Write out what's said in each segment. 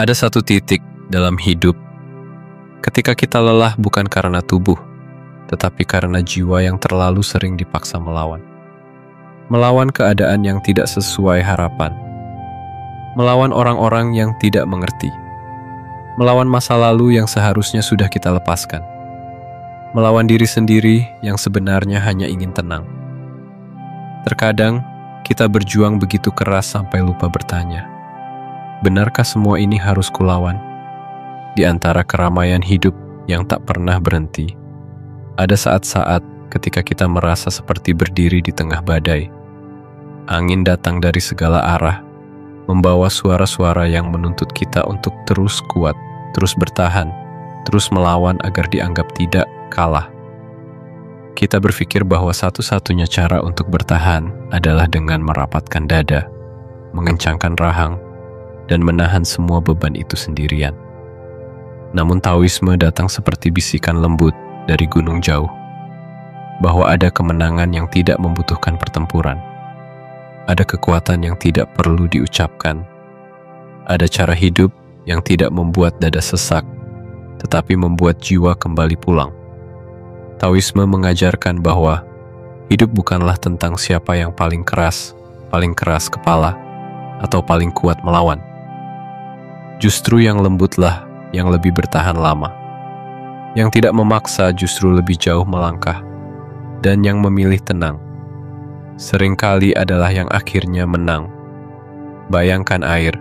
Ada satu titik dalam hidup ketika kita lelah bukan karena tubuh, tetapi karena jiwa yang terlalu sering dipaksa melawan. Melawan keadaan yang tidak sesuai harapan. Melawan orang-orang yang tidak mengerti. Melawan masa lalu yang seharusnya sudah kita lepaskan. Melawan diri sendiri yang sebenarnya hanya ingin tenang. Terkadang kita berjuang begitu keras sampai lupa bertanya, benarkah semua ini harus kulawan? Di antara keramaian hidup yang tak pernah berhenti, ada saat-saat ketika kita merasa seperti berdiri di tengah badai. Angin datang dari segala arah, membawa suara-suara yang menuntut kita untuk terus kuat, terus bertahan, terus melawan agar dianggap tidak kalah. Kita berpikir bahwa satu-satunya cara untuk bertahan adalah dengan merapatkan dada, mengencangkan rahang, dan menahan semua beban itu sendirian. Namun Taoisme datang seperti bisikan lembut dari gunung jauh, bahwa ada kemenangan yang tidak membutuhkan pertempuran. Ada kekuatan yang tidak perlu diucapkan. Ada cara hidup yang tidak membuat dada sesak, tetapi membuat jiwa kembali pulang. Taoisme mengajarkan bahwa hidup bukanlah tentang siapa yang paling keras kepala, atau paling kuat melawan. Justru yang lembutlah yang lebih bertahan lama. Yang tidak memaksa justru lebih jauh melangkah, dan yang memilih tenang seringkali adalah yang akhirnya menang. Bayangkan air.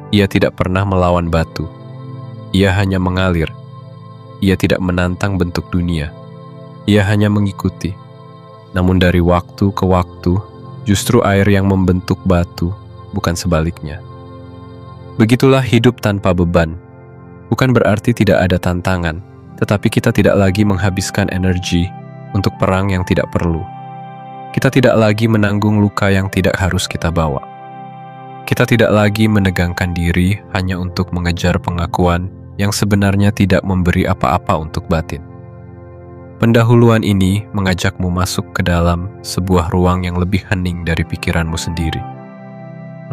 Ia tidak pernah melawan batu. Ia hanya mengalir. Ia tidak menantang bentuk dunia. Ia hanya mengikuti. Namun dari waktu ke waktu, justru air yang membentuk batu, bukan sebaliknya. Begitulah hidup tanpa beban. Bukan berarti tidak ada tantangan, tetapi kita tidak lagi menghabiskan energi untuk perang yang tidak perlu. Kita tidak lagi menanggung luka yang tidak harus kita bawa. Kita tidak lagi menegangkan diri hanya untuk mengejar pengakuan yang sebenarnya tidak memberi apa-apa untuk batin. Pendahuluan ini mengajakmu masuk ke dalam sebuah ruang yang lebih hening dari pikiranmu sendiri.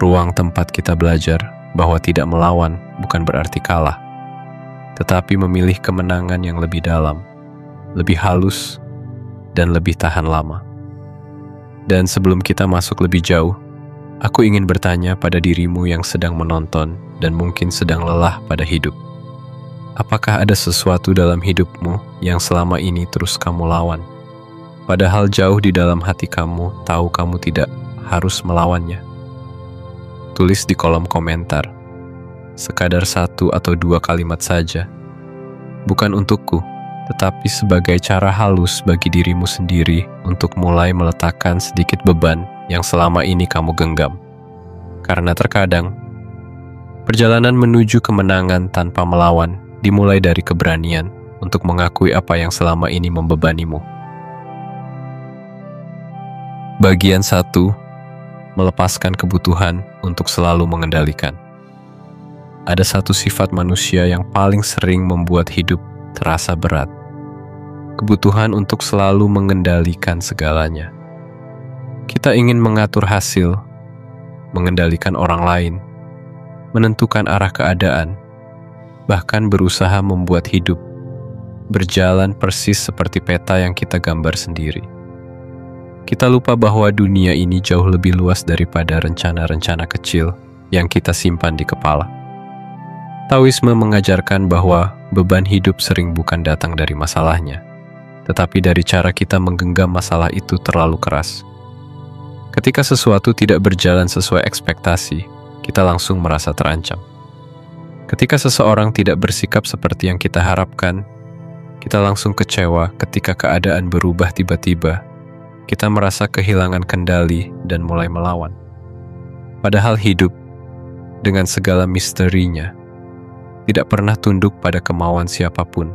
Ruang tempat kita belajar bahwa tidak melawan bukan berarti kalah, tetapi memilih kemenangan yang lebih dalam, lebih halus, dan lebih tahan lama. Dan sebelum kita masuk lebih jauh, aku ingin bertanya pada dirimu yang sedang menonton dan mungkin sedang lelah pada hidup. Apakah ada sesuatu dalam hidupmu yang selama ini terus kamu lawan? Padahal jauh di dalam hati kamu tahu kamu tidak harus melawannya. Tulis di kolom komentar. Sekadar 1 atau 2 kalimat saja. Bukan untukku, tetapi sebagai cara halus bagi dirimu sendiri untuk mulai meletakkan sedikit beban yang selama ini kamu genggam. Karena terkadang, perjalanan menuju kemenangan tanpa melawan dimulai dari keberanian untuk mengakui apa yang selama ini membebanimu. Bagian 1. Melepaskan kebutuhan untuk selalu mengendalikan. Ada satu sifat manusia yang paling sering membuat hidup terasa berat. Kebutuhan untuk selalu mengendalikan segalanya. Kita ingin mengatur hasil, mengendalikan orang lain, menentukan arah keadaan, bahkan berusaha membuat hidup berjalan persis seperti peta yang kita gambar sendiri. Kita lupa bahwa dunia ini jauh lebih luas daripada rencana-rencana kecil yang kita simpan di kepala. Taoisme mengajarkan bahwa beban hidup sering bukan datang dari masalahnya, tetapi dari cara kita menggenggam masalah itu terlalu keras. Ketika sesuatu tidak berjalan sesuai ekspektasi, kita langsung merasa terancam. Ketika seseorang tidak bersikap seperti yang kita harapkan, kita langsung kecewa. Ketika keadaan berubah tiba-tiba, kita merasa kehilangan kendali dan mulai melawan. Padahal hidup, dengan segala misterinya, tidak pernah tunduk pada kemauan siapapun.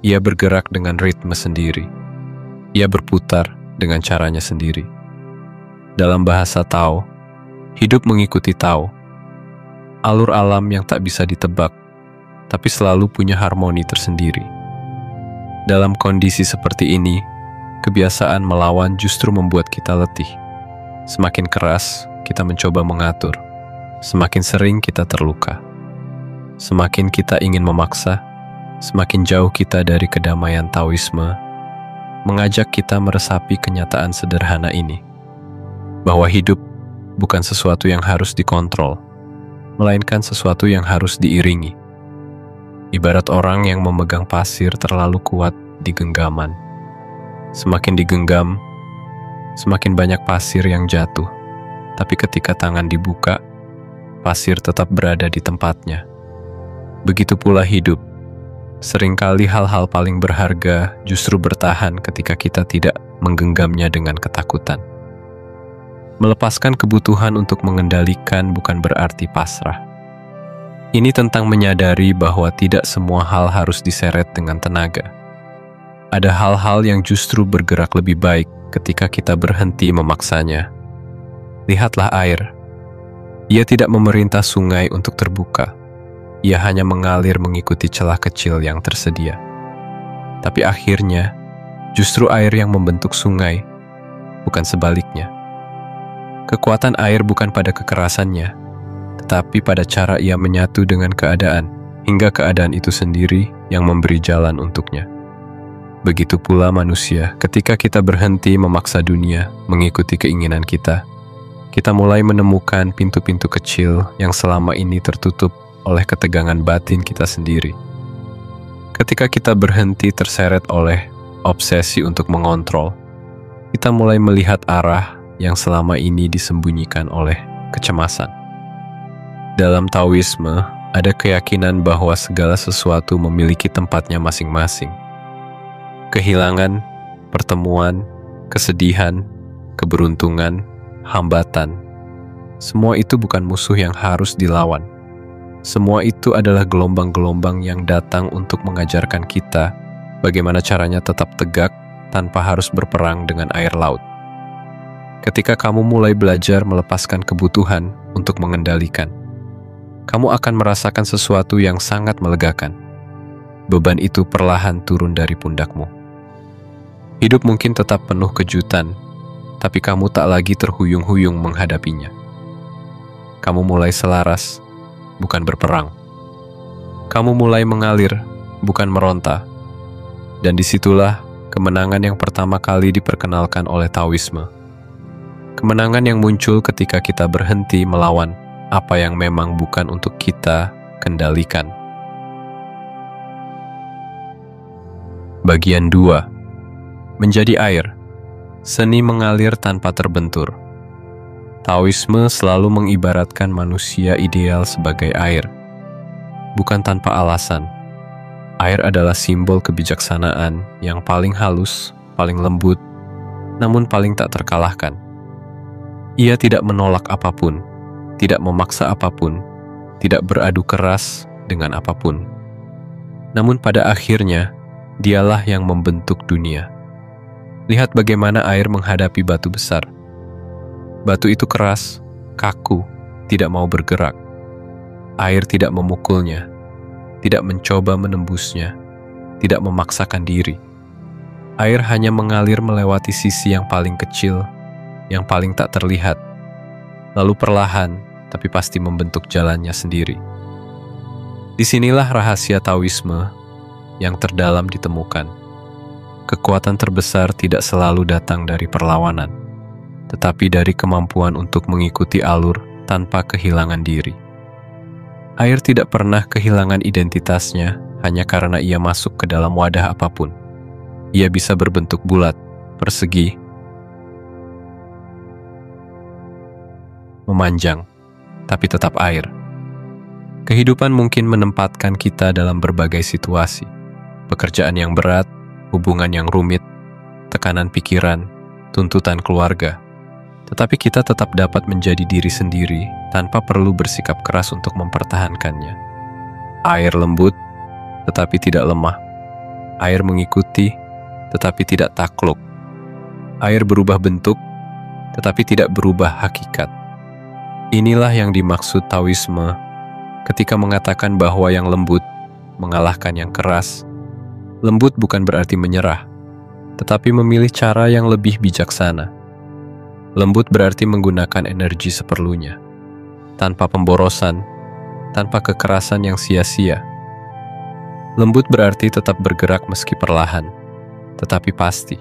Ia bergerak dengan ritme sendiri. Ia berputar dengan caranya sendiri. Dalam bahasa Tao, hidup mengikuti Tao. Alur alam yang tak bisa ditebak, tapi selalu punya harmoni tersendiri. Dalam kondisi seperti ini, kebiasaan melawan justru membuat kita letih. Semakin keras kita mencoba mengatur, semakin sering kita terluka. Semakin kita ingin memaksa, semakin jauh kita dari kedamaian Taoisme, mengajak kita meresapi kenyataan sederhana ini, bahwa hidup bukan sesuatu yang harus dikontrol, melainkan sesuatu yang harus diiringi. Ibarat orang yang memegang pasir terlalu kuat di genggaman. Semakin digenggam, semakin banyak pasir yang jatuh. Tapi ketika tangan dibuka, pasir tetap berada di tempatnya. Begitu pula hidup. Seringkali hal-hal paling berharga justru bertahan ketika kita tidak menggenggamnya dengan ketakutan. Melepaskan kebutuhan untuk mengendalikan bukan berarti pasrah. Ini tentang menyadari bahwa tidak semua hal harus diseret dengan tenaga. Ada hal-hal yang justru bergerak lebih baik ketika kita berhenti memaksanya. Lihatlah air. Ia tidak memerintah sungai untuk terbuka. Ia hanya mengalir mengikuti celah kecil yang tersedia. Tapi akhirnya, justru air yang membentuk sungai, bukan sebaliknya. Kekuatan air bukan pada kekerasannya, tetapi pada cara ia menyatu dengan keadaan, hingga keadaan itu sendiri yang memberi jalan untuknya. Begitu pula manusia, ketika kita berhenti memaksa dunia mengikuti keinginan kita mulai menemukan pintu-pintu kecil yang selama ini tertutup oleh ketegangan batin kita sendiri. Ketika kita berhenti terseret oleh obsesi untuk mengontrol, kita mulai melihat arah yang selama ini disembunyikan oleh kecemasan. Dalam Taoisme, ada keyakinan bahwa segala sesuatu memiliki tempatnya masing-masing. Kehilangan, pertemuan, kesedihan, keberuntungan, hambatan, semua itu bukan musuh yang harus dilawan. Semua itu adalah gelombang-gelombang yang datang untuk mengajarkan kita bagaimana caranya tetap tegak tanpa harus berperang dengan air laut. Ketika kamu mulai belajar melepaskan kebutuhan untuk mengendalikan, kamu akan merasakan sesuatu yang sangat melegakan. Beban itu perlahan turun dari pundakmu. Hidup mungkin tetap penuh kejutan, tapi kamu tak lagi terhuyung-huyung menghadapinya. Kamu mulai selaras, bukan berperang. Kamu mulai mengalir, bukan meronta. Dan disitulah kemenangan yang pertama kali diperkenalkan oleh Taoisme. Kemenangan yang muncul ketika kita berhenti melawan apa yang memang bukan untuk kita kendalikan. Bagian 2. Menjadi air, seni mengalir tanpa terbentur. Taoisme selalu mengibaratkan manusia ideal sebagai air. Bukan tanpa alasan. Air adalah simbol kebijaksanaan yang paling halus, paling lembut, namun paling tak terkalahkan. Ia tidak menolak apapun, tidak memaksa apapun, tidak beradu keras dengan apapun. Namun pada akhirnya, dialah yang membentuk dunia. Lihat bagaimana air menghadapi batu besar. Batu itu keras, kaku, tidak mau bergerak. Air tidak memukulnya, tidak mencoba menembusnya, tidak memaksakan diri. Air hanya mengalir melewati sisi yang paling kecil, yang paling tak terlihat, lalu perlahan tapi pasti membentuk jalannya sendiri. Disinilah rahasia Taoisme yang terdalam ditemukan. Kekuatan terbesar tidak selalu datang dari perlawanan, tetapi dari kemampuan untuk mengikuti alur tanpa kehilangan diri. Air tidak pernah kehilangan identitasnya hanya karena ia masuk ke dalam wadah apapun. Ia bisa berbentuk bulat, persegi, memanjang, tapi tetap air. Kehidupan mungkin menempatkan kita dalam berbagai situasi. Pekerjaan yang berat, hubungan yang rumit, tekanan pikiran, tuntutan keluarga. Tetapi kita tetap dapat menjadi diri sendiri tanpa perlu bersikap keras untuk mempertahankannya. Air lembut, tetapi tidak lemah. Air mengikuti, tetapi tidak takluk. Air berubah bentuk, tetapi tidak berubah hakikat. Inilah yang dimaksud Taoisme ketika mengatakan bahwa yang lembut mengalahkan yang keras. Lembut bukan berarti menyerah, tetapi memilih cara yang lebih bijaksana. Lembut berarti menggunakan energi seperlunya, tanpa pemborosan, tanpa kekerasan yang sia-sia. Lembut berarti tetap bergerak meski perlahan, tetapi pasti.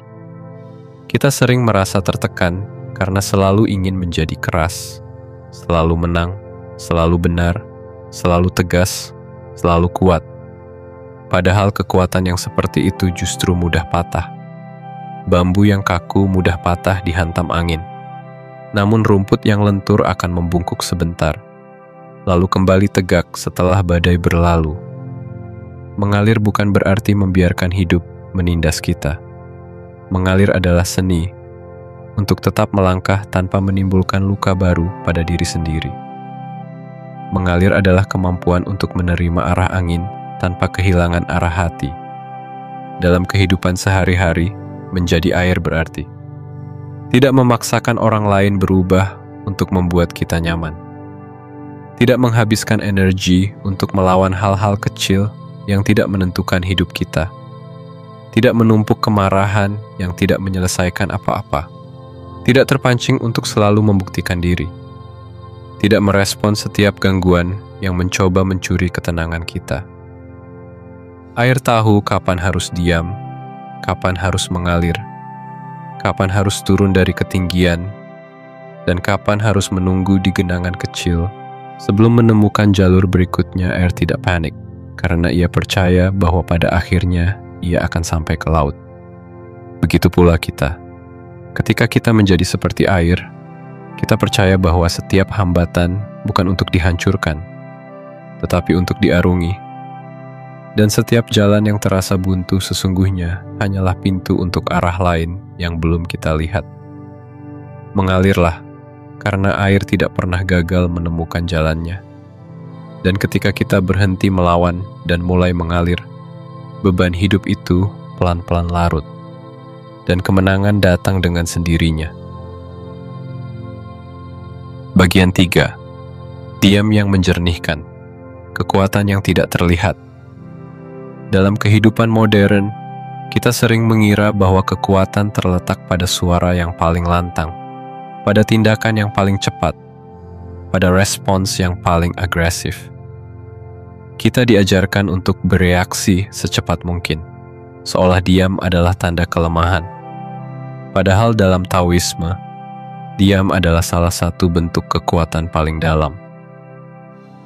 Kita sering merasa tertekan karena selalu ingin menjadi keras, selalu menang, selalu benar, selalu tegas, selalu kuat. Padahal kekuatan yang seperti itu justru mudah patah. Bambu yang kaku mudah patah dihantam angin. Namun rumput yang lentur akan membungkuk sebentar, lalu kembali tegak setelah badai berlalu. Mengalir bukan berarti membiarkan hidup menindas kita. Mengalir adalah seni untuk tetap melangkah tanpa menimbulkan luka baru pada diri sendiri. Mengalir adalah kemampuan untuk menerima arah angin tanpa kehilangan arah hati. Dalam kehidupan sehari-hari, menjadi air berarti tidak memaksakan orang lain berubah untuk membuat kita nyaman. Tidak menghabiskan energi untuk melawan hal-hal kecil yang tidak menentukan hidup kita. Tidak menumpuk kemarahan yang tidak menyelesaikan apa-apa. Tidak terpancing untuk selalu membuktikan diri. Tidak merespon setiap gangguan yang mencoba mencuri ketenangan kita. Air tahu kapan harus diam, kapan harus mengalir, kapan harus turun dari ketinggian, dan kapan harus menunggu di genangan kecil sebelum menemukan jalur berikutnya. Air tidak panik, karena ia percaya bahwa pada akhirnya ia akan sampai ke laut. Begitu pula kita. Ketika kita menjadi seperti air, kita percaya bahwa setiap hambatan bukan untuk dihancurkan, tetapi untuk diarungi. Dan setiap jalan yang terasa buntu sesungguhnya hanyalah pintu untuk arah lain yang belum kita lihat. Mengalirlah, karena air tidak pernah gagal menemukan jalannya. Dan ketika kita berhenti melawan dan mulai mengalir, beban hidup itu pelan-pelan larut, dan kemenangan datang dengan sendirinya. Bagian 3. Diam yang menjernihkan. Kekuatan yang tidak terlihat. Dalam kehidupan modern, kita sering mengira bahwa kekuatan terletak pada suara yang paling lantang, pada tindakan yang paling cepat, pada respons yang paling agresif. Kita diajarkan untuk bereaksi secepat mungkin, seolah diam adalah tanda kelemahan. Padahal dalam Taoisme, diam adalah salah satu bentuk kekuatan paling dalam.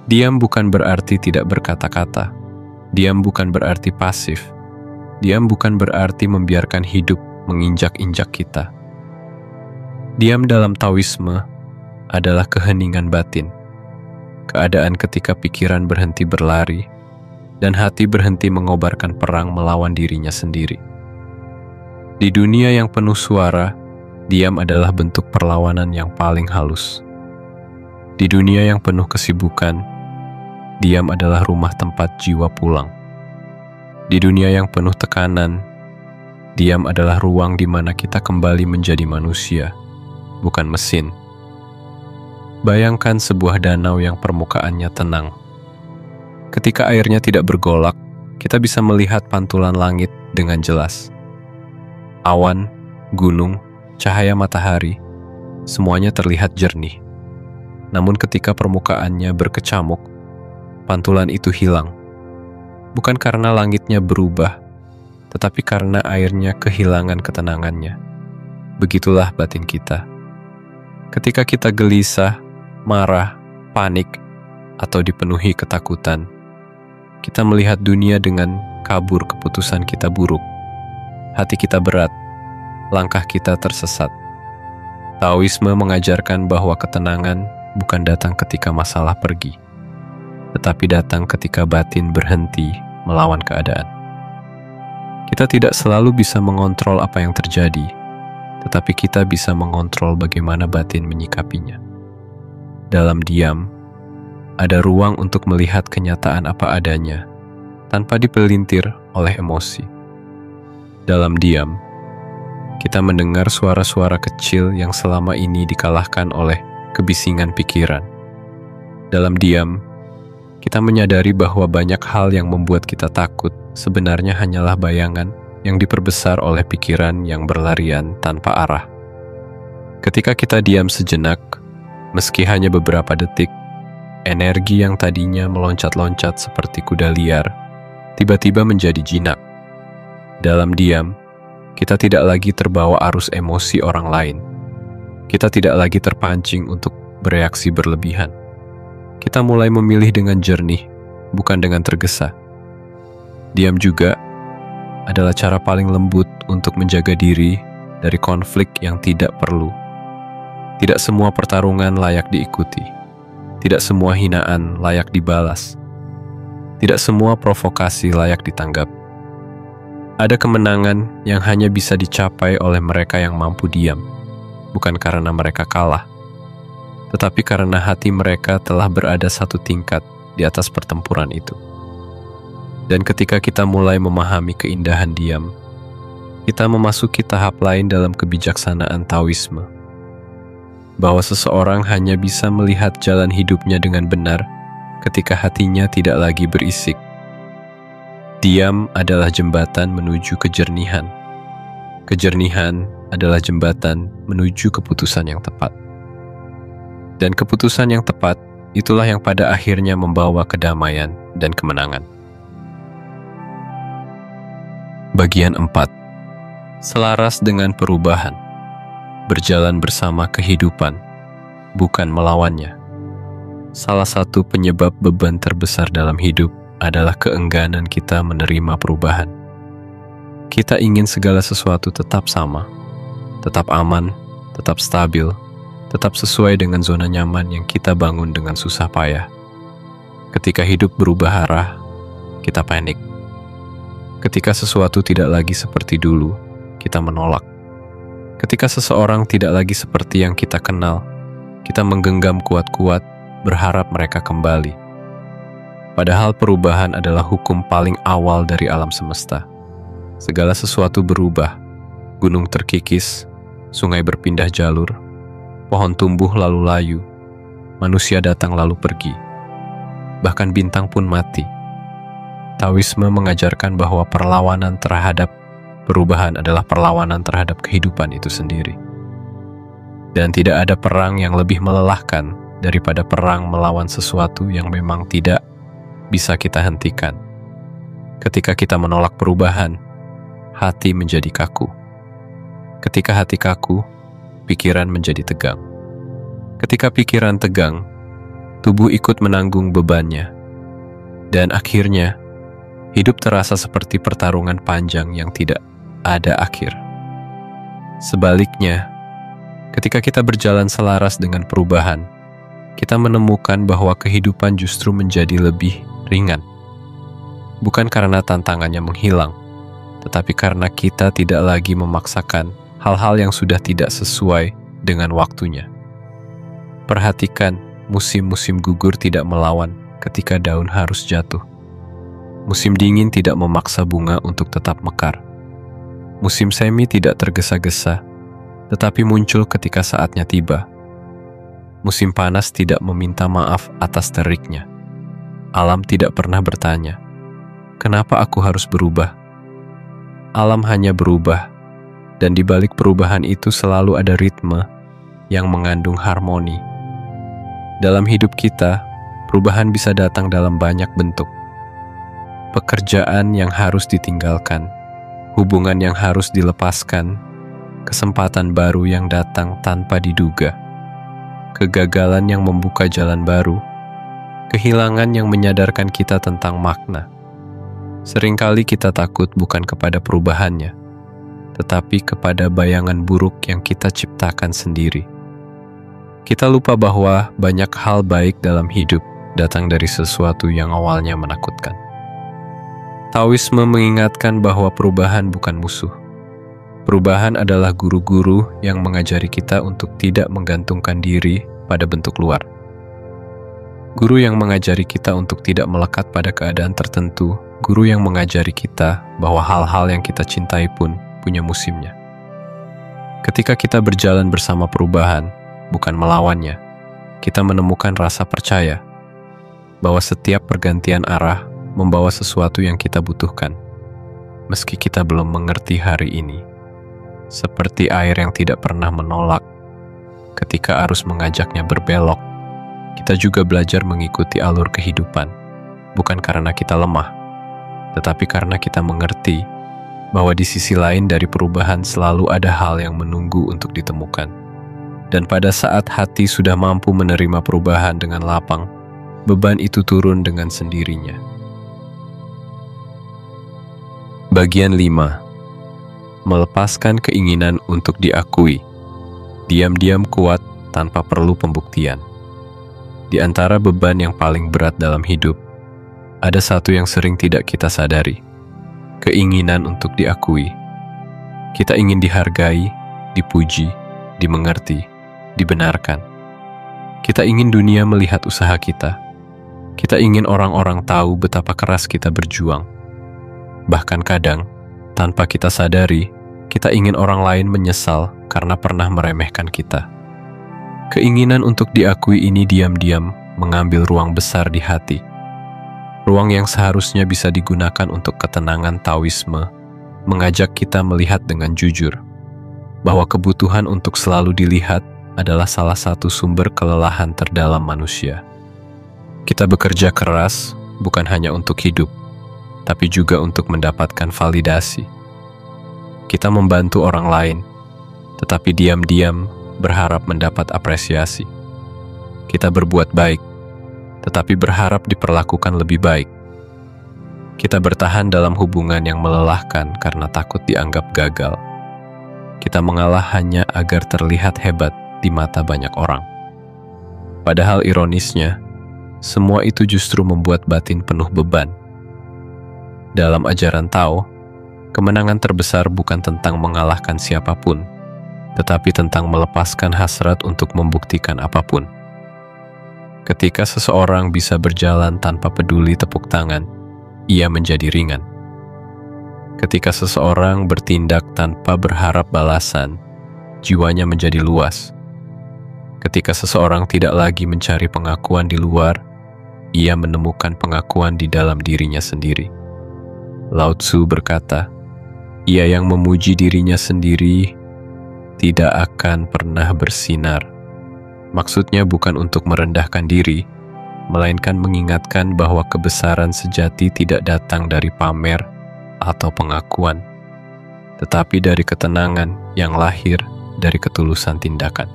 Diam bukan berarti tidak berkata-kata. Diam bukan berarti pasif. Diam bukan berarti membiarkan hidup menginjak-injak kita. Diam dalam Taoisme adalah keheningan batin. Keadaan ketika pikiran berhenti berlari dan hati berhenti mengobarkan perang melawan dirinya sendiri. Di dunia yang penuh suara, diam adalah bentuk perlawanan yang paling halus. Di dunia yang penuh kesibukan, diam adalah rumah tempat jiwa pulang. Di dunia yang penuh tekanan, diam adalah ruang di mana kita kembali menjadi manusia, bukan mesin. Bayangkan sebuah danau yang permukaannya tenang. Ketika airnya tidak bergolak, kita bisa melihat pantulan langit dengan jelas. Awan, gunung, cahaya matahari, semuanya terlihat jernih. Namun ketika permukaannya berkecamuk, pantulan itu hilang. Bukan karena langitnya berubah, tetapi karena airnya kehilangan ketenangannya. Begitulah batin kita. Ketika kita gelisah, marah, panik, atau dipenuhi ketakutan, kita melihat dunia dengan kabur keputusan kita buruk. Hati kita berat, langkah kita tersesat. Taoisme mengajarkan bahwa ketenangan bukan datang ketika masalah pergi, tetapi datang ketika batin berhenti melawan keadaan. Kita tidak selalu bisa mengontrol apa yang terjadi, tetapi kita bisa mengontrol bagaimana batin menyikapinya. Dalam diam, ada ruang untuk melihat kenyataan apa adanya, tanpa dipelintir oleh emosi. Dalam diam, kita mendengar suara-suara kecil yang selama ini dikalahkan oleh kebisingan pikiran. Dalam diam, kita menyadari bahwa banyak hal yang membuat kita takut sebenarnya hanyalah bayangan yang diperbesar oleh pikiran yang berlarian tanpa arah. Ketika kita diam sejenak, meski hanya beberapa detik, Energi yang tadinya meloncat-loncat seperti kuda liar, tiba-tiba menjadi jinak. Dalam diam, kita tidak lagi terbawa arus emosi orang lain. Kita tidak lagi terpancing untuk bereaksi berlebihan. Kita mulai memilih dengan jernih, bukan dengan tergesa. Diam juga adalah cara paling lembut untuk menjaga diri dari konflik yang tidak perlu. Tidak semua pertarungan layak diikuti. Tidak semua hinaan layak dibalas. Tidak semua provokasi layak ditanggap. Ada kemenangan yang hanya bisa dicapai oleh mereka yang mampu diam, bukan karena mereka kalah, tetapi karena hati mereka telah berada satu tingkat di atas pertempuran itu. Dan ketika kita mulai memahami keindahan diam, kita memasuki tahap lain dalam kebijaksanaan Taoisme, bahwa seseorang hanya bisa melihat jalan hidupnya dengan benar ketika hatinya tidak lagi berisik. Diam adalah jembatan menuju kejernihan. Kejernihan adalah jembatan menuju keputusan yang tepat. Dan keputusan yang tepat itulah yang pada akhirnya membawa kedamaian dan kemenangan. Bagian 4. Selaras dengan perubahan. Berjalan bersama kehidupan, bukan melawannya. Salah satu penyebab beban terbesar dalam hidup adalah keengganan kita menerima perubahan. Kita ingin segala sesuatu tetap sama, tetap aman, tetap stabil, tetap sesuai dengan zona nyaman yang kita bangun dengan susah payah. Ketika hidup berubah arah, kita panik. Ketika sesuatu tidak lagi seperti dulu, kita menolak. Ketika seseorang tidak lagi seperti yang kita kenal, kita menggenggam kuat-kuat, berharap mereka kembali. Padahal perubahan adalah hukum paling awal dari alam semesta. Segala sesuatu berubah, gunung terkikis, sungai berpindah jalur, pohon tumbuh lalu layu, manusia datang lalu pergi. Bahkan bintang pun mati. Taoisme mengajarkan bahwa perlawanan terhadap perubahan adalah perlawanan terhadap kehidupan itu sendiri. Dan tidak ada perang yang lebih melelahkan daripada perang melawan sesuatu yang memang tidak bisa kita hentikan. Ketika kita menolak perubahan, hati menjadi kaku. Ketika hati kaku, pikiran menjadi tegang. Ketika pikiran tegang, tubuh ikut menanggung bebannya. Dan akhirnya, hidup terasa seperti pertarungan panjang yang tidak ada akhir. Sebaliknya, ketika kita berjalan selaras dengan perubahan, kita menemukan bahwa kehidupan justru menjadi lebih ringan. Bukan karena tantangannya menghilang, tetapi karena kita tidak lagi memaksakan hal-hal yang sudah tidak sesuai dengan waktunya. Perhatikan, musim-musim gugur tidak melawan ketika daun harus jatuh. Musim dingin tidak memaksa bunga untuk tetap mekar. Musim semi tidak tergesa-gesa, tetapi muncul ketika saatnya tiba. Musim panas tidak meminta maaf atas teriknya. Alam tidak pernah bertanya, "Kenapa aku harus berubah?" Alam hanya berubah, dan di balik perubahan itu selalu ada ritme yang mengandung harmoni. Dalam hidup kita, perubahan bisa datang dalam banyak bentuk. Pekerjaan yang harus ditinggalkan, hubungan yang harus dilepaskan, kesempatan baru yang datang tanpa diduga, kegagalan yang membuka jalan baru, kehilangan yang menyadarkan kita tentang makna. Seringkali kita takut bukan kepada perubahannya, tetapi kepada bayangan buruk yang kita ciptakan sendiri. Kita lupa bahwa banyak hal baik dalam hidup datang dari sesuatu yang awalnya menakutkan. Taoisme mengingatkan bahwa perubahan bukan musuh. Perubahan adalah guru-guru yang mengajari kita untuk tidak menggantungkan diri pada bentuk luar. Guru yang mengajari kita untuk tidak melekat pada keadaan tertentu. Guru yang mengajari kita bahwa hal-hal yang kita cintai pun punya musimnya. Ketika kita berjalan bersama perubahan, bukan melawannya, kita menemukan rasa percaya bahwa setiap pergantian arah membawa sesuatu yang kita butuhkan, meski kita belum mengerti hari ini. Seperti air yang tidak pernah menolak, ketika arus mengajaknya berbelok, kita juga belajar mengikuti alur kehidupan, bukan karena kita lemah, tetapi karena kita mengerti bahwa di sisi lain dari perubahan selalu ada hal yang menunggu untuk ditemukan. Dan pada saat hati sudah mampu menerima perubahan dengan lapang, beban itu turun dengan sendirinya. Bagian 5. Melepaskan keinginan untuk diakui. Diam-diam kuat tanpa perlu pembuktian. Di antara beban yang paling berat dalam hidup, ada satu yang sering tidak kita sadari. Keinginan untuk diakui. Kita ingin dihargai, dipuji, dimengerti, dibenarkan. Kita ingin dunia melihat usaha kita. Kita ingin orang-orang tahu betapa keras kita berjuang. Bahkan kadang, tanpa kita sadari, kita ingin orang lain menyesal karena pernah meremehkan kita. Keinginan untuk diakui ini diam-diam mengambil ruang besar di hati. Ruang yang seharusnya bisa digunakan untuk ketenangan taoisme, mengajak kita melihat dengan jujur bahwa kebutuhan untuk selalu dilihat adalah salah satu sumber kelelahan terdalam manusia. Kita bekerja keras bukan hanya untuk hidup, tapi juga untuk mendapatkan validasi. Kita membantu orang lain, tetapi diam-diam berharap mendapat apresiasi. Kita berbuat baik, tetapi berharap diperlakukan lebih baik. Kita bertahan dalam hubungan yang melelahkan karena takut dianggap gagal. Kita mengalah hanya agar terlihat hebat di mata banyak orang. Padahal ironisnya, semua itu justru membuat batin penuh beban. Dalam ajaran Tao, kemenangan terbesar bukan tentang mengalahkan siapapun, tetapi tentang melepaskan hasrat untuk membuktikan apapun. Ketika seseorang bisa berjalan tanpa peduli tepuk tangan, ia menjadi ringan. Ketika seseorang bertindak tanpa berharap balasan, jiwanya menjadi luas. Ketika seseorang tidak lagi mencari pengakuan di luar, ia menemukan pengakuan di dalam dirinya sendiri. Lao Tzu berkata, ia yang memuji dirinya sendiri tidak akan pernah bersinar. Maksudnya bukan untuk merendahkan diri, melainkan mengingatkan bahwa kebesaran sejati tidak datang dari pamer atau pengakuan, tetapi dari ketenangan yang lahir dari ketulusan tindakan.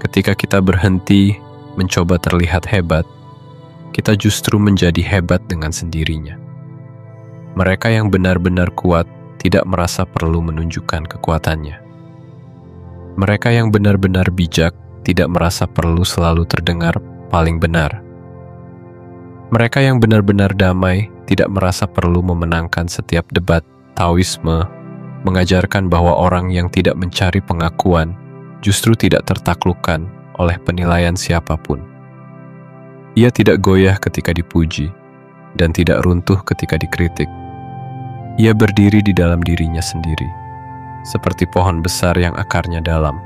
Ketika kita berhenti mencoba terlihat hebat, kita justru menjadi hebat dengan sendirinya. Mereka yang benar-benar kuat tidak merasa perlu menunjukkan kekuatannya. Mereka yang benar-benar bijak tidak merasa perlu selalu terdengar paling benar. Mereka yang benar-benar damai tidak merasa perlu memenangkan setiap debat. Taoisme mengajarkan bahwa orang yang tidak mencari pengakuan justru tidak tertaklukkan oleh penilaian siapapun. Ia tidak goyah ketika dipuji dan tidak runtuh ketika dikritik. Ia berdiri di dalam dirinya sendiri, seperti pohon besar yang akarnya dalam,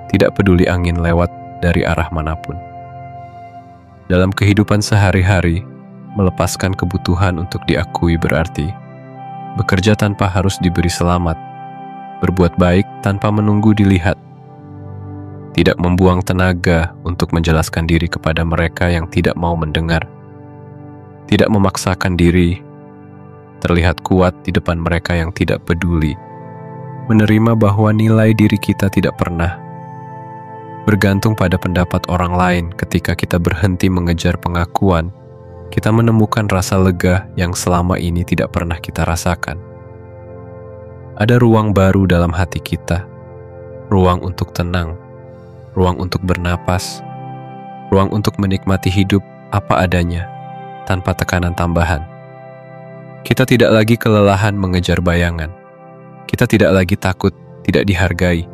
tidak peduli angin lewat dari arah manapun. Dalam kehidupan sehari-hari, melepaskan kebutuhan untuk diakui berarti bekerja tanpa harus diberi selamat, berbuat baik tanpa menunggu dilihat, tidak membuang tenaga untuk menjelaskan diri kepada mereka yang tidak mau mendengar, tidak memaksakan diri terlihat kuat di depan mereka yang tidak peduli, menerima bahwa nilai diri kita tidak pernah bergantung pada pendapat orang lain. Ketika kita berhenti mengejar pengakuan, kita menemukan rasa lega yang selama ini tidak pernah kita rasakan. Ada ruang baru dalam hati kita, ruang untuk tenang, ruang untuk bernapas, ruang untuk menikmati hidup apa adanya, tanpa tekanan tambahan. Kita tidak lagi kelelahan mengejar bayangan. Kita tidak lagi takut tidak dihargai.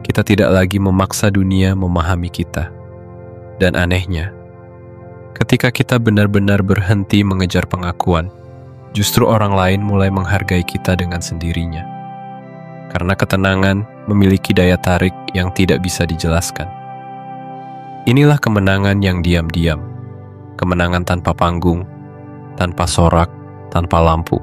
Kita tidak lagi memaksa dunia memahami kita. Dan anehnya, ketika kita benar-benar berhenti mengejar pengakuan, justru orang lain mulai menghargai kita dengan sendirinya. Karena ketenangan memiliki daya tarik yang tidak bisa dijelaskan. Inilah kemenangan yang diam-diam. Kemenangan tanpa panggung, tanpa sorak, tanpa lampu.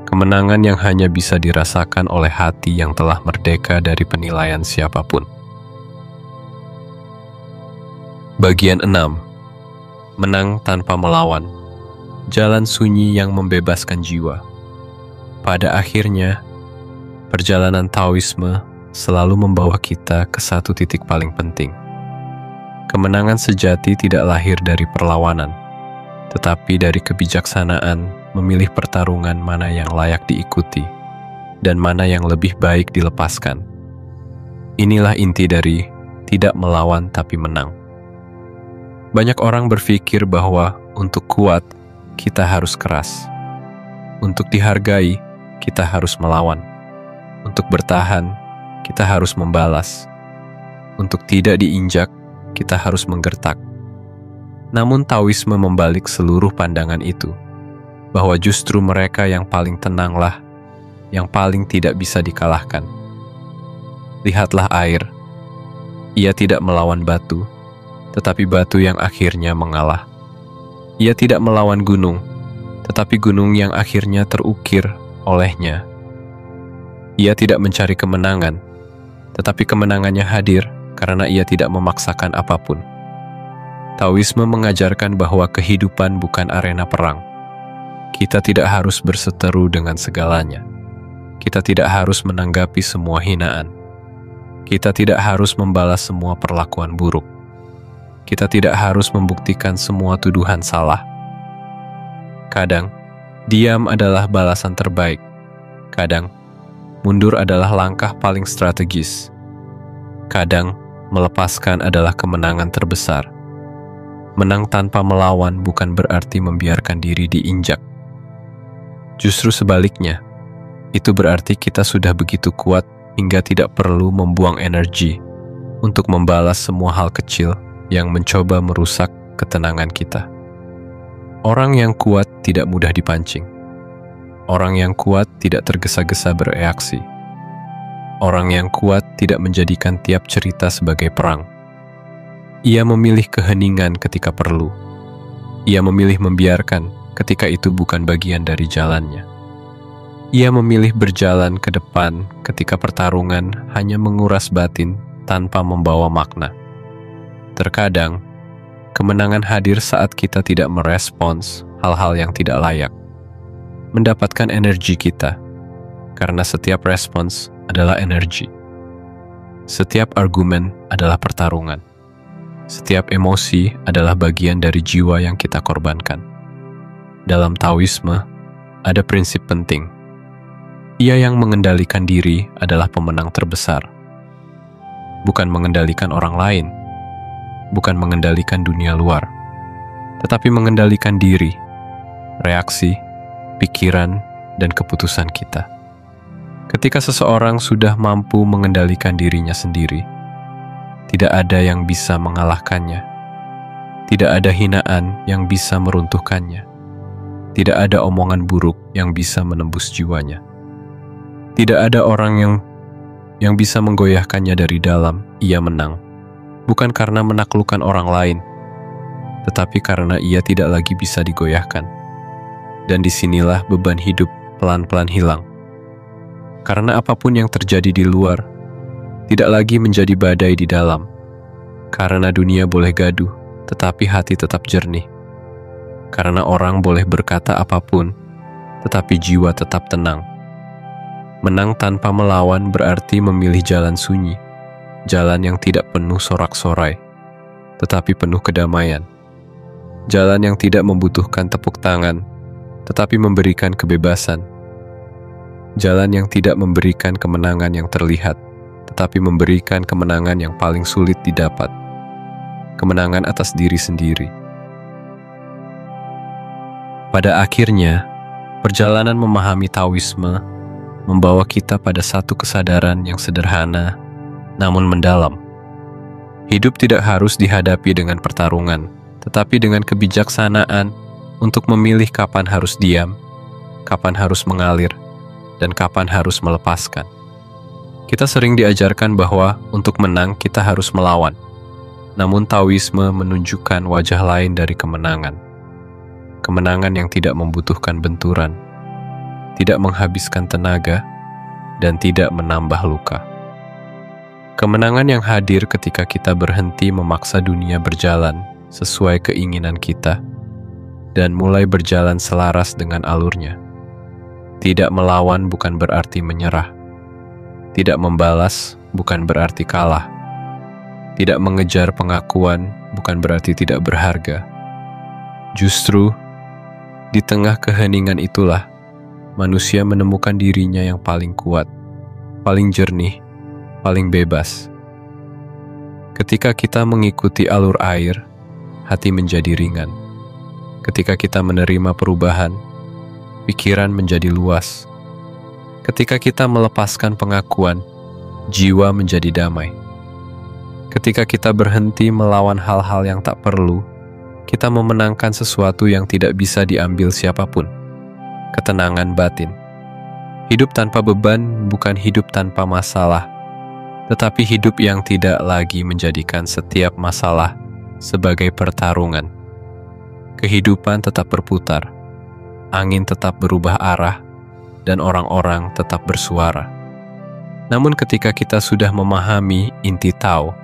Kemenangan yang hanya bisa dirasakan oleh hati yang telah merdeka dari penilaian siapapun. Bagian 6. Menang tanpa melawan. Jalan sunyi yang membebaskan jiwa. Pada akhirnya, perjalanan Taoisme selalu membawa kita ke satu titik paling penting. Kemenangan sejati tidak lahir dari perlawanan, tetapi dari kebijaksanaan memilih pertarungan mana yang layak diikuti dan mana yang lebih baik dilepaskan. Inilah inti dari tidak melawan tapi menang. Banyak orang berpikir bahwa untuk kuat, kita harus keras. Untuk dihargai, kita harus melawan. Untuk bertahan, kita harus membalas. Untuk tidak diinjak, kita harus menggertak. Namun Taoisme membalik seluruh pandangan itu, bahwa justru mereka yang paling tenanglah, yang paling tidak bisa dikalahkan. Lihatlah air. Ia tidak melawan batu, tetapi batu yang akhirnya mengalah. Ia tidak melawan gunung, tetapi gunung yang akhirnya terukir olehnya. Ia tidak mencari kemenangan, tetapi kemenangannya hadir karena ia tidak memaksakan apapun. Taoisme mengajarkan bahwa kehidupan bukan arena perang. Kita tidak harus berseteru dengan segalanya. Kita tidak harus menanggapi semua hinaan. Kita tidak harus membalas semua perlakuan buruk. Kita tidak harus membuktikan semua tuduhan salah. Kadang, diam adalah balasan terbaik. Kadang, mundur adalah langkah paling strategis. Kadang, melepaskan adalah kemenangan terbesar. Menang tanpa melawan bukan berarti membiarkan diri diinjak. Justru sebaliknya, itu berarti kita sudah begitu kuat hingga tidak perlu membuang energi untuk membalas semua hal kecil yang mencoba merusak ketenangan kita. Orang yang kuat tidak mudah dipancing. Orang yang kuat tidak tergesa-gesa bereaksi. Orang yang kuat tidak menjadikan tiap cerita sebagai perang. Ia memilih keheningan ketika perlu. Ia memilih membiarkan ketika itu bukan bagian dari jalannya. Ia memilih berjalan ke depan ketika pertarungan hanya menguras batin tanpa membawa makna. Terkadang, kemenangan hadir saat kita tidak merespons hal-hal yang tidak layak. Mendapatkan energi kita, karena setiap respons adalah energi. Setiap argumen adalah pertarungan. Setiap emosi adalah bagian dari jiwa yang kita korbankan. Dalam Taoisme, ada prinsip penting. Ia yang mengendalikan diri adalah pemenang terbesar. Bukan mengendalikan orang lain, bukan mengendalikan dunia luar, tetapi mengendalikan diri, reaksi, pikiran, dan keputusan kita. Ketika seseorang sudah mampu mengendalikan dirinya sendiri, tidak ada yang bisa mengalahkannya. Tidak ada hinaan yang bisa meruntuhkannya. Tidak ada omongan buruk yang bisa menembus jiwanya. Tidak ada orang yang bisa menggoyahkannya dari dalam. Ia menang, bukan karena menaklukkan orang lain, tetapi karena ia tidak lagi bisa digoyahkan. Dan disinilah beban hidup pelan-pelan hilang. Karena apapun yang terjadi di luar, tidak lagi menjadi badai di dalam. Karena dunia boleh gaduh, tetapi hati tetap jernih. Karena orang boleh berkata apapun, tetapi jiwa tetap tenang. Menang tanpa melawan berarti memilih jalan sunyi, jalan yang tidak penuh sorak-sorai, tetapi penuh kedamaian. Jalan yang tidak membutuhkan tepuk tangan, tetapi memberikan kebebasan. Jalan yang tidak memberikan kemenangan yang terlihat, tetapi memberikan kemenangan yang paling sulit didapat. Kemenangan atas diri sendiri. Pada akhirnya, perjalanan memahami Taoisme membawa kita pada satu kesadaran yang sederhana, namun mendalam. Hidup tidak harus dihadapi dengan pertarungan, tetapi dengan kebijaksanaan untuk memilih kapan harus diam, kapan harus mengalir, dan kapan harus melepaskan. Kita sering diajarkan bahwa untuk menang kita harus melawan, namun Taoisme menunjukkan wajah lain dari kemenangan. Kemenangan yang tidak membutuhkan benturan, tidak menghabiskan tenaga, dan tidak menambah luka. Kemenangan yang hadir ketika kita berhenti memaksa dunia berjalan sesuai keinginan kita dan mulai berjalan selaras dengan alurnya. Tidak melawan bukan berarti menyerah. Tidak membalas bukan berarti kalah. Tidak mengejar pengakuan bukan berarti tidak berharga. Justru, di tengah keheningan itulah manusia menemukan dirinya yang paling kuat, paling jernih, paling bebas. Ketika kita mengikuti alur air, hati menjadi ringan. Ketika kita menerima perubahan, pikiran menjadi luas. Ketika kita melepaskan pengakuan, jiwa menjadi damai. Ketika kita berhenti melawan hal-hal yang tak perlu, kita memenangkan sesuatu yang tidak bisa diambil siapapun. Ketenangan batin. Hidup tanpa beban bukan hidup tanpa masalah, tetapi hidup yang tidak lagi menjadikan setiap masalah sebagai pertarungan. Kehidupan tetap berputar, angin tetap berubah arah, dan orang-orang tetap bersuara. Namun ketika kita sudah memahami inti Tao,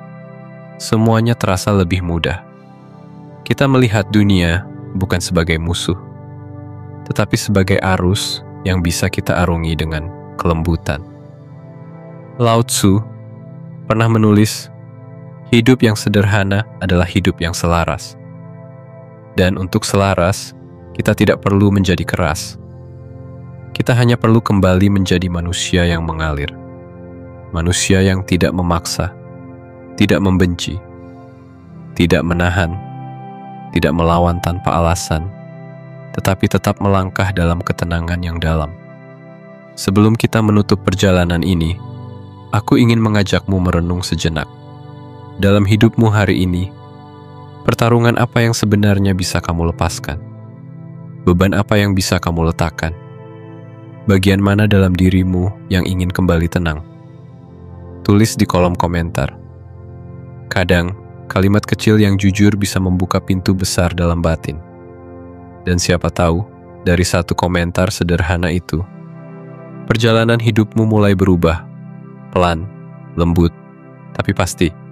semuanya terasa lebih mudah. Kita melihat dunia bukan sebagai musuh, tetapi sebagai arus yang bisa kita arungi dengan kelembutan. Lao Tzu pernah menulis, hidup yang sederhana adalah hidup yang selaras. Dan untuk selaras, kita tidak perlu menjadi keras. Kita hanya perlu kembali menjadi manusia yang mengalir. Manusia yang tidak memaksa, tidak membenci, tidak menahan, tidak melawan tanpa alasan, tetapi tetap melangkah dalam ketenangan yang dalam. Sebelum kita menutup perjalanan ini, aku ingin mengajakmu merenung sejenak. Dalam hidupmu hari ini, pertarungan apa yang sebenarnya bisa kamu lepaskan? Beban apa yang bisa kamu letakkan? Bagian mana dalam dirimu yang ingin kembali tenang? Tulis di kolom komentar. Kadang, kalimat kecil yang jujur bisa membuka pintu besar dalam batin. Dan siapa tahu, dari satu komentar sederhana itu, perjalanan hidupmu mulai berubah. Pelan, lembut, tapi pasti.